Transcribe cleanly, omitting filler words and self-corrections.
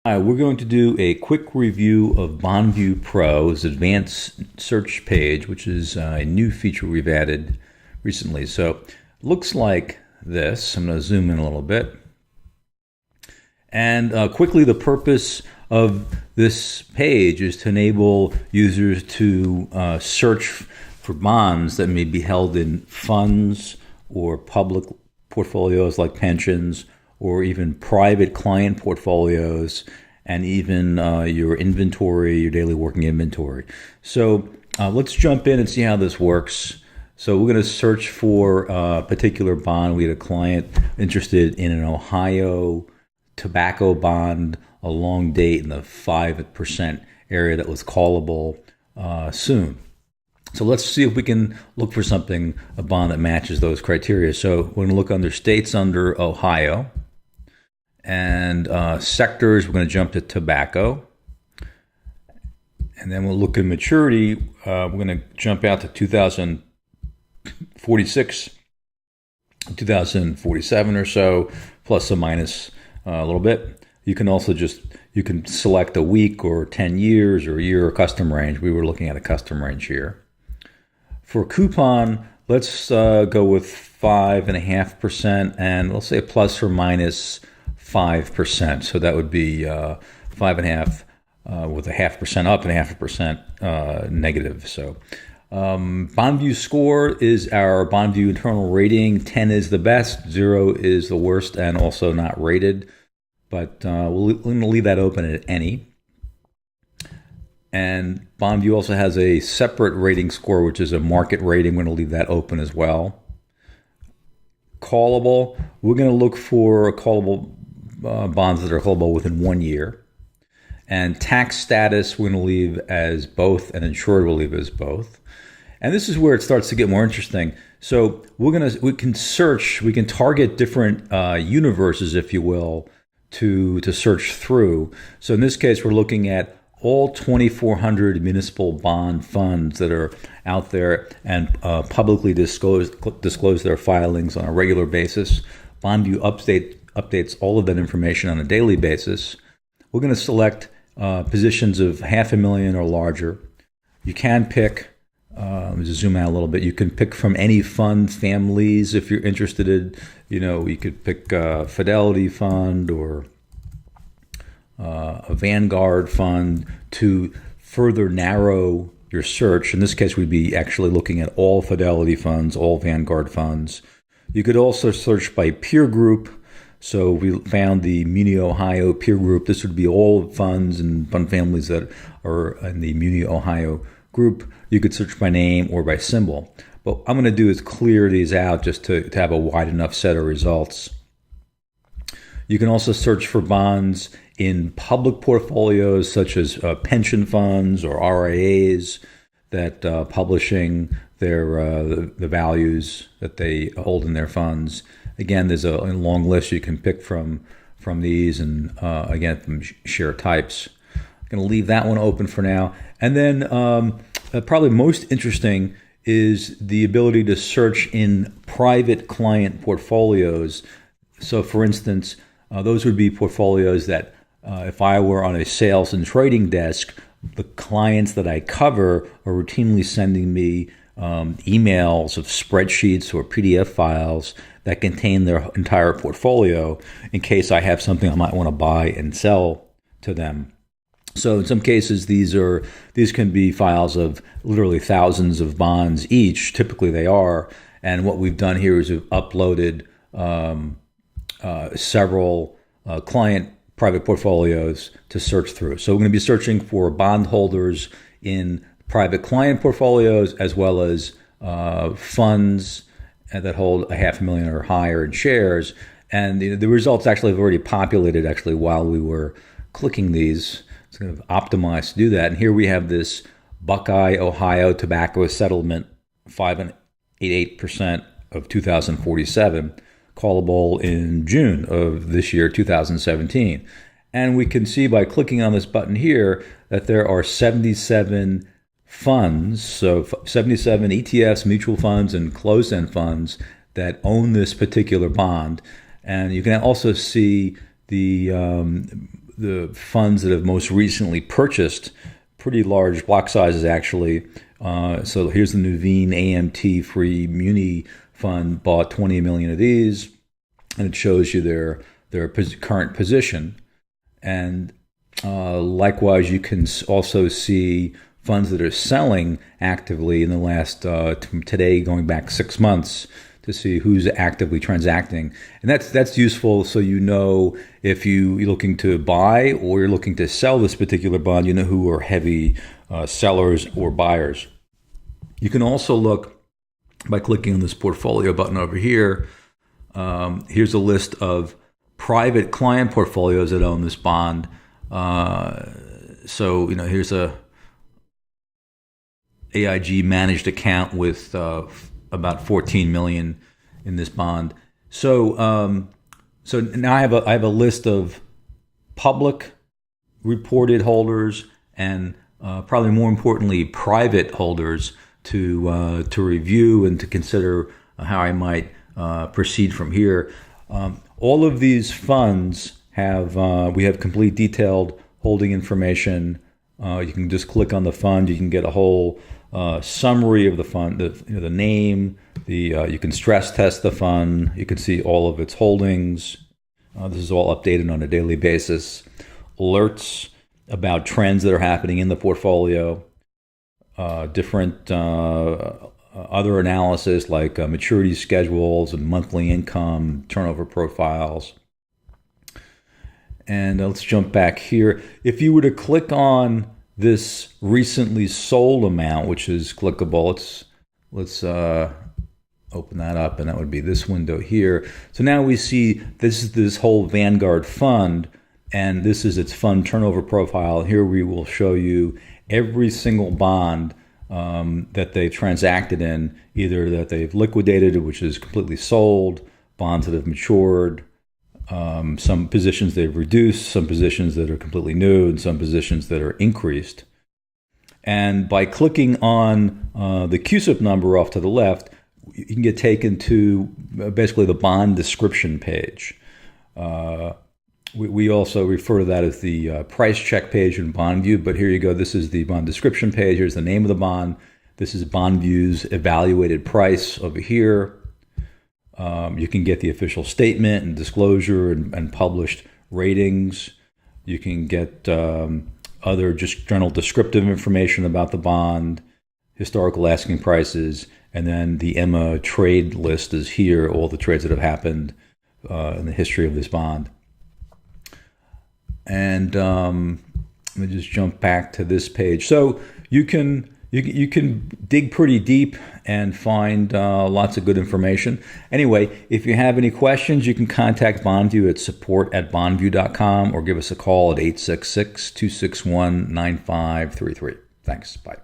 Hi, we're going to do a quick review of Bondview Pro's advanced search page, which is a new feature we've added recently. So it looks like this. I'm going to zoom in a little bit. And quickly, the purpose of this page is to enable users to search for bonds that may be held in funds or public portfolios like pensions, or even private client portfolios, and even your inventory, your daily working inventory. So let's jump in and see how this works. So we're going to search for a particular bond. We had a client interested in an Ohio tobacco bond, a long date in the 5% area that was callable soon. So let's see if we can look for something, a bond that matches those criteria. So we're going to look under states under Ohio, and sectors, we're going to jump to tobacco. And then we'll look at maturity. We're going to jump out to 2046, 2047 or so, plus or minus a little bit. You can also you can select a week or 10 years or a year or custom range. We were looking at a custom range here. For coupon, let's go with 5.5%, and we'll say plus or minus 5%. So that would be 5.5 with a 0.5% up and 0.5% negative. So Bondview score is our Bondview internal rating. 10 is the best, 0 is the worst, and also not rated. But we're going to leave that open at any. And Bondview also has a separate rating score, which is a market rating. We're going to leave that open as well. Callable, we're going to look for callable bonds that are callable within 1 year. And tax status, we're going to leave as both, and insured we'll leave as both. And this is where it starts to get more interesting. So we can target different universes, if you will, to search through. So in this case, we're looking at all 2,400 municipal bond funds that are out there and publicly disclose their filings on a regular basis. Bondview updates all of that information on a daily basis. We're going to select positions of $500,000 or larger. You can pick, let me just zoom out a little bit. You can pick from any fund families if you're interested in, you could pick a Fidelity fund or a Vanguard fund to further narrow your search. In this case, we'd be actually looking at all Fidelity funds, all Vanguard funds. You could also search by peer group. So we found the Muni Ohio peer group. This would be all funds and fund families that are in the Muni Ohio group. You could search by name or by symbol. What I'm going to do is clear these out just to have a wide enough set of results. You can also search for bonds in public portfolios such as pension funds or RIAs that publishing the values that they hold in their funds. Again, there's a long list you can pick from these, and again, from share types. I'm going to leave that one open for now. And then probably most interesting is the ability to search in private client portfolios. So for instance, those would be portfolios that if I were on a sales and trading desk, the clients that I cover are routinely sending me emails of spreadsheets or PDF files that contain their entire portfolio in case I have something I might want to buy and sell to them. So in some cases, these can be files of literally thousands of bonds each. Typically they are. And what we've done here is we've uploaded several client private portfolios to search through. So we're going to be searching for bondholders in private client portfolios as well as funds that hold $500,000 or higher in shares. And the results actually have already populated while we were clicking these. It's kind of optimized to do that. And here we have this Buckeye, Ohio tobacco settlement, 5.88% of 2047, callable in June of this year, 2017. And we can see by clicking on this button here that there are 77 funds, so 77 ETFs, mutual funds, and closed-end funds that own this particular bond. And you can also see the the funds that have most recently purchased pretty large block sizes, actually. So here's the Nuveen AMT Free Muni Fund bought 20 million of these, and it shows you their current position. And likewise, you can also see funds that are selling actively in the last, today going back 6 months, to see who's actively transacting. And that's useful, so you know if you're looking to buy or you're looking to sell this particular bond, you know who are heavy sellers or buyers. You can also look by clicking on this portfolio button over here. Here's a list of private client portfolios that own this bond. So here's a AIG managed account with about 14 million in this bond. So so now I have a list of public reported holders and probably more importantly private holders to review and to consider how I might proceed from here. All of these funds we have complete detailed holding information. You can just click on the fund. You can get a whole summary of the fund, the name. You can stress test the fund. You can see all of its holdings. This is all updated on a daily basis. Alerts about trends that are happening in the portfolio. Different other analysis like maturity schedules and monthly income, turnover profiles. And let's jump back here. If you were to click on this recently sold amount, which is clickable, let's open that up, and that would be this window here. So now we see this is this whole Vanguard fund, and this is its fund turnover profile. Here we will show you every single bond that they transacted in, either that they've liquidated, which is completely sold, bonds that have matured, some positions they've reduced, some positions that are completely new, and some positions that are increased. And by clicking on the CUSIP number off to the left, you can get taken to basically the bond description page. We also refer to that as the price check page in Bondview, but here you go. This is the bond description page. Here's the name of the bond. This is Bondview's evaluated price over here. You can get the official statement and disclosure and published ratings. You can get other just general descriptive information about the bond, historical asking prices, and then the EMMA trade list is here, all the trades that have happened in the history of this bond. And let me just jump back to this page. So you can dig pretty deep and find lots of good information. Anyway, if you have any questions, you can contact Bondview at support@bondview.com or give us a call at 866-261-9533. Thanks. Bye.